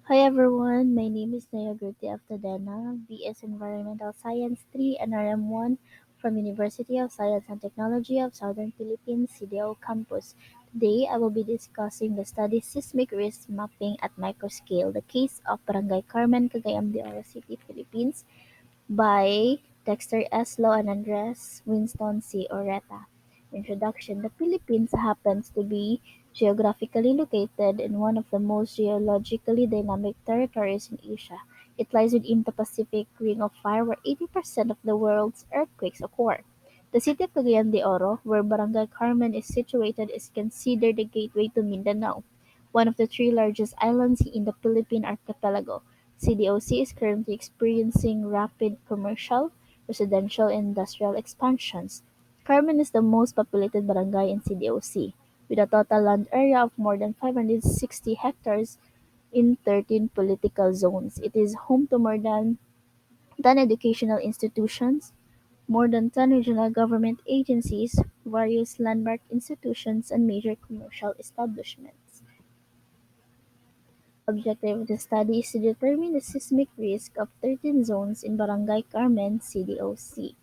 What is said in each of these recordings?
Hi everyone, my name is Nyah Gertei of Tadena, BS Environmental Science 3 and RM1 from University of Science and Technology of Southern Philippines, CDO campus. Today I will be discussing the study Seismic Risk Mapping at Microscale, the case of Barangay Carmen, Cagayan de Oro City, Philippines, by Dexter S. Law and Andres Winston C. Oreta. Introduction: The Philippines happens to be geographically located in one of the most geologically dynamic territories in Asia. It lies within the Pacific Ring of Fire where 80% of the world's earthquakes occur. The city of Cagayan de Oro, where Barangay Carmen is situated, is considered the gateway to Mindanao, one of the three largest islands in the Philippine archipelago. CDOC is currently experiencing rapid commercial, residential, and industrial expansions. Carmen is the most populated barangay in CDOC, with a total land area of more than 560 hectares in 13 political zones. It is home to more than 10 educational institutions, more than 10 regional government agencies, various landmark institutions, and major commercial establishments. Objective of the study is to determine the seismic risk of 13 zones in Barangay Carmen, CDOC.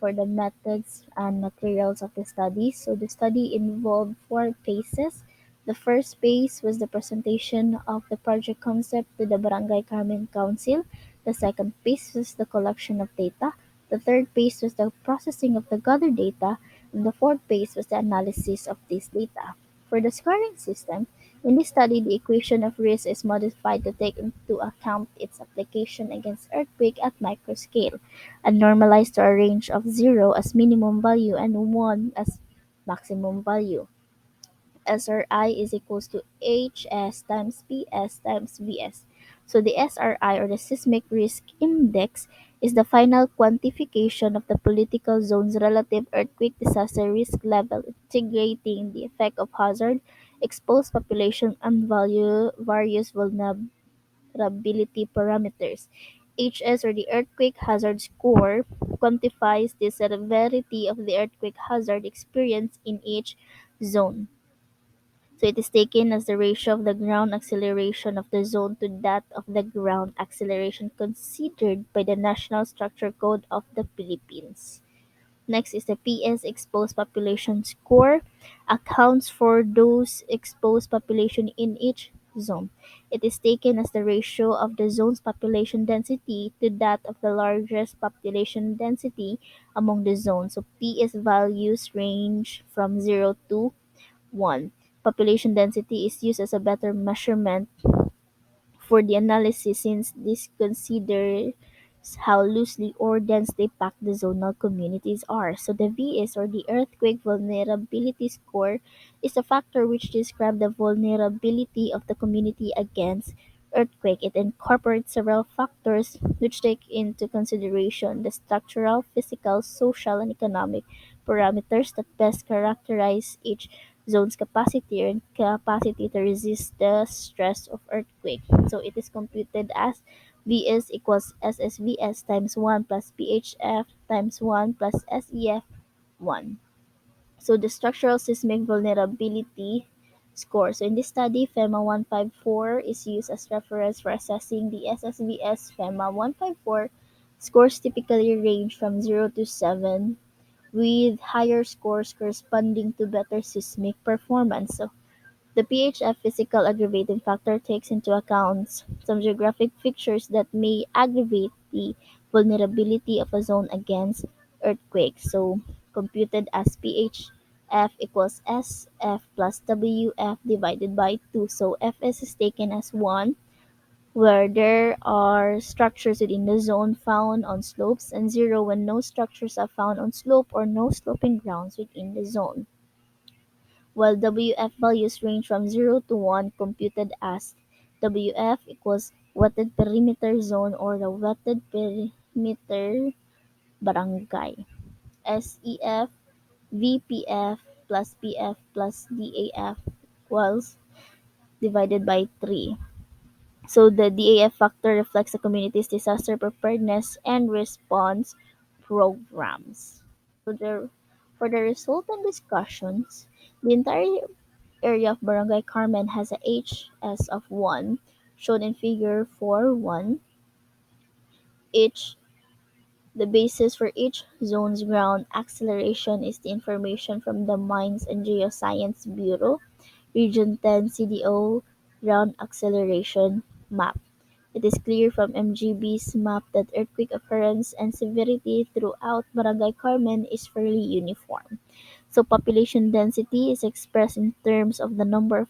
For the methods and materials of the study, so the study involved four phases. The first phase was the presentation of the project concept to the Barangay Carmen Council. The second phase was the collection of data. The third phase was the processing of the gathered data. And the fourth phase was the analysis of this data. For the scoring system, in this study, the equation of risk is modified to take into account its application against earthquake at microscale, and normalized to a range of 0 as minimum value and 1 as maximum value. SRI is equals to HS times PS times VS. So the SRI, or the Seismic Risk Index, is the final quantification of the political zone's relative earthquake disaster risk level, integrating the effect of hazard, exposed population, and various vulnerability parameters. HS, or the Earthquake Hazard Score, quantifies the severity of the earthquake hazard experienced in each zone. So it is taken as the ratio of the ground acceleration of the zone to that of the ground acceleration considered by the National Structure Code of the Philippines. Next is the PS exposed population score, accounts for those exposed population in each zone. It is taken as the ratio of the zone's population density to that of the largest population density among the zones. So PS values range from 0 to 1. Population density is used as a better measurement for the analysis since this considers how loosely or densely packed the zonal communities are. So the VS, or the Earthquake Vulnerability Score, is a factor which describes the vulnerability of the community against earthquake. It incorporates several factors which take into consideration the structural, physical, social, and economic parameters that best characterize each zone's capacity to resist the stress of earthquake. So it is computed as Vs equals SSVS times 1 plus PHF times 1 plus SEF 1. So the structural seismic vulnerability score. So in this study, FEMA 154 is used as reference for assessing the SSVS. FEMA 154 scores typically range from 0 to 7, with higher scores corresponding to better seismic performance. So the PHF physical aggravating factor takes into account some geographic features that may aggravate the vulnerability of a zone against earthquakes. So computed as PHF equals SF plus WF divided by 2. So FS is taken as 1, where there are structures within the zone found on slopes, and 0 when no structures are found on slope or no sloping grounds within the zone, while WF values range from 0 to 1, computed as WF equals wetted perimeter zone or the wetted perimeter barangay. SEF VPF plus PF plus DAF equals divided by 3. So the DAF factor reflects the community's disaster preparedness and response programs. So for the resultant discussions, the entire area of Barangay Carmen has a HS of 1, shown in figure 4.1. Each The basis for each zone's ground acceleration is the information from the Mines and Geoscience Bureau Region 10 CDO ground acceleration map. It is clear from MGB's map that earthquake occurrence and severity throughout Barangay Carmen is fairly uniform. So population density is expressed in terms of the number of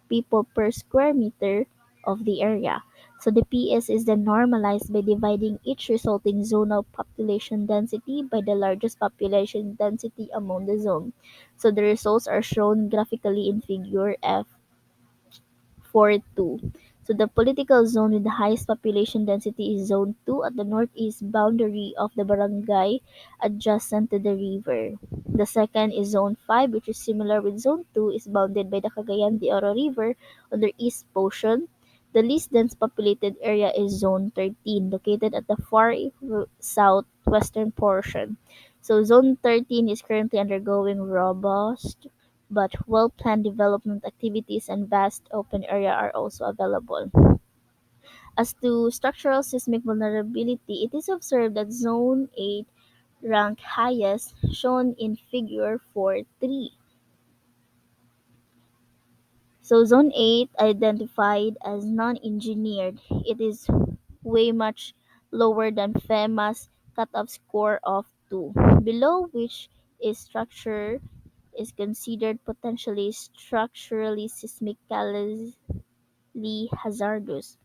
people per square meter of the area. So the PS is then normalized by dividing each resulting zonal population density by the largest population density among the zone. So the results are shown graphically in figure F42. So the political zone with the highest population density is Zone 2 at the northeast boundary of the barangay adjacent to the river. The second is Zone 5, which is similar with Zone 2, is bounded by the Cagayan de Oro River on their east portion. The least dense populated area is Zone 13, located at the far southwestern portion. So Zone 13 is currently undergoing robust but well-planned development activities and vast open area are also available. As to structural seismic vulnerability, it is observed that Zone 8 ranked highest, shown in figure 4.3. So Zone 8 identified as non-engineered. It is way much lower than FEMA's cutoff score of 2, below which is structure is considered potentially structurally seismically hazardous.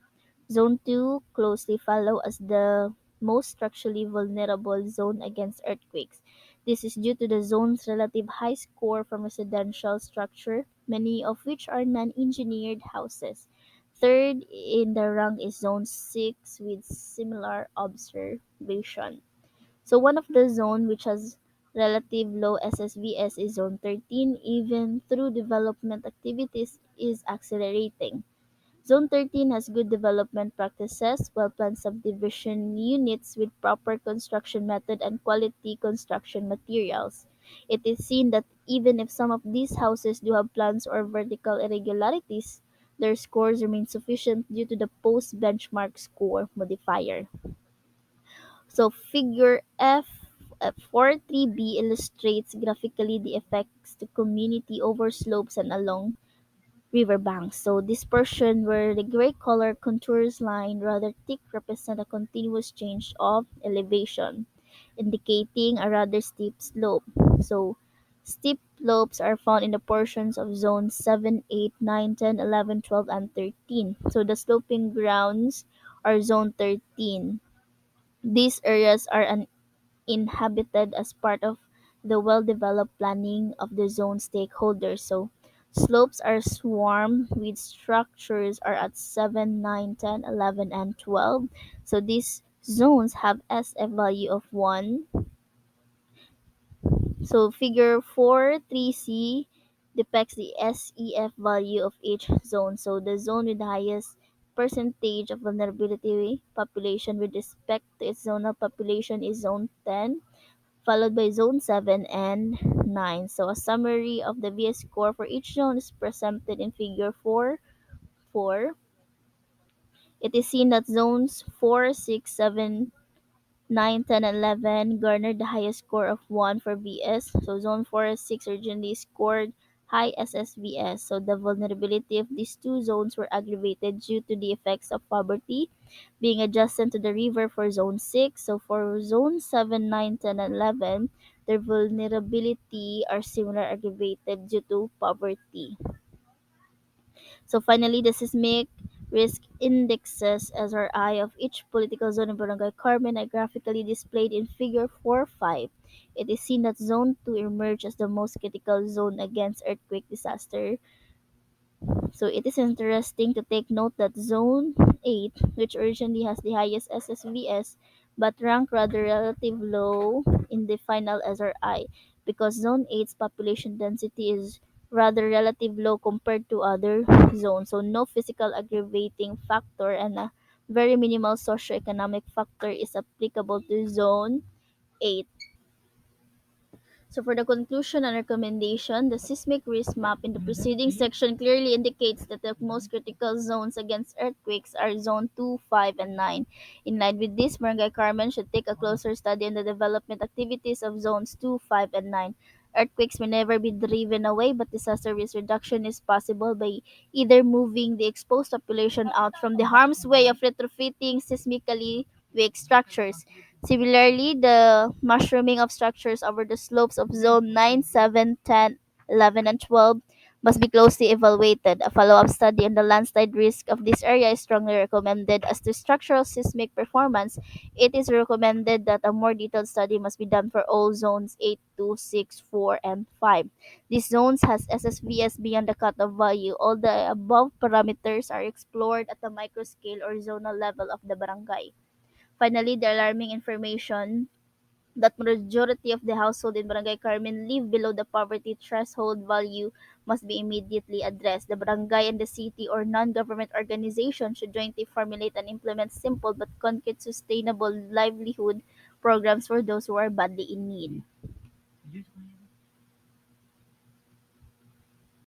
Zone 2 closely follow as the most structurally vulnerable zone against earthquakes. This is due to the zone's relative high score from residential structure, many of which are non-engineered houses. Third in the rank is Zone 6 with similar observation. So one of the zone which has relative low SSVS is Zone 13, even through development activities is accelerating. Zone 13 has good development practices, well-planned subdivision units with proper construction method and quality construction materials. It is seen that even if some of these houses do have plans or vertical irregularities, their scores remain sufficient due to the post-benchmark score modifier. So figure F43B illustrates graphically the effects to community over slopes and along riverbanks. So this portion where the gray color contours line rather thick represent a continuous change of elevation, indicating a rather steep slope. So steep slopes are found in the portions of zones 7, 8, 9, 10, 11, 12, and 13. So the sloping grounds are zone 13. These areas are inhabited as part of the well-developed planning of the zone stakeholders. So slopes are swarmed with structures are at 7, 9, 10, 11, and 12. So these zones have SF value of 1. So figure 4.3c depicts the SEF value of each zone. So the zone with the highest percentage of vulnerability population with respect to its zonal population is zone 10, followed by Zone 7 and 9. So a summary of the VS score for each zone is presented in Figure 4. It is seen that zones 4, 6, 7, 9, 10, and 11 garnered the highest score of 1 for VS. So zone 4 and 6 originally scored high SSVS. So the vulnerability of these two zones were aggravated due to the effects of poverty being adjacent to the river for zone 6. So for zone 7, 9, 10, and 11, their vulnerability are similar aggravated due to poverty. So finally, the seismic risk indexes (SRI) of each political zone in Barangay Carmen are graphically displayed in Figure 4.5. It is seen that Zone 2 emerged as the most critical zone against earthquake disaster. So it is interesting to take note that Zone 8, which originally has the highest SSVS, but ranked rather relative low in the final SRI because Zone 8's population density is rather relative low compared to other zones. So no physical aggravating factor and a very minimal socioeconomic factor is applicable to Zone 8. So for the conclusion and recommendation, the seismic risk map in the preceding section clearly indicates that the most critical zones against earthquakes are zone 2, 5, and 9. In line with this, Barangay Carmen should take a closer study on the development activities of zones 2, 5, and 9. Earthquakes may never be driven away, but disaster risk reduction is possible by either moving the exposed population out from the harm's way of retrofitting seismically weak structures. Similarly, the mushrooming of structures over the slopes of zone 9, 7, 10, 11, and 12 must be closely evaluated. A follow-up study on the landslide risk of this area is strongly recommended. As to structural seismic performance, it is recommended that a more detailed study must be done for all zones 8, 2, 6, 4, and 5. These zones has SSVS beyond the cutoff value. All the above parameters are explored at the microscale or zonal level of the barangay. Finally, the alarming information that majority of the household in Barangay Carmen live below the poverty threshold value must be immediately addressed. The barangay and the city or non-government organization should jointly formulate and implement simple but concrete sustainable livelihood programs for those who are badly in need.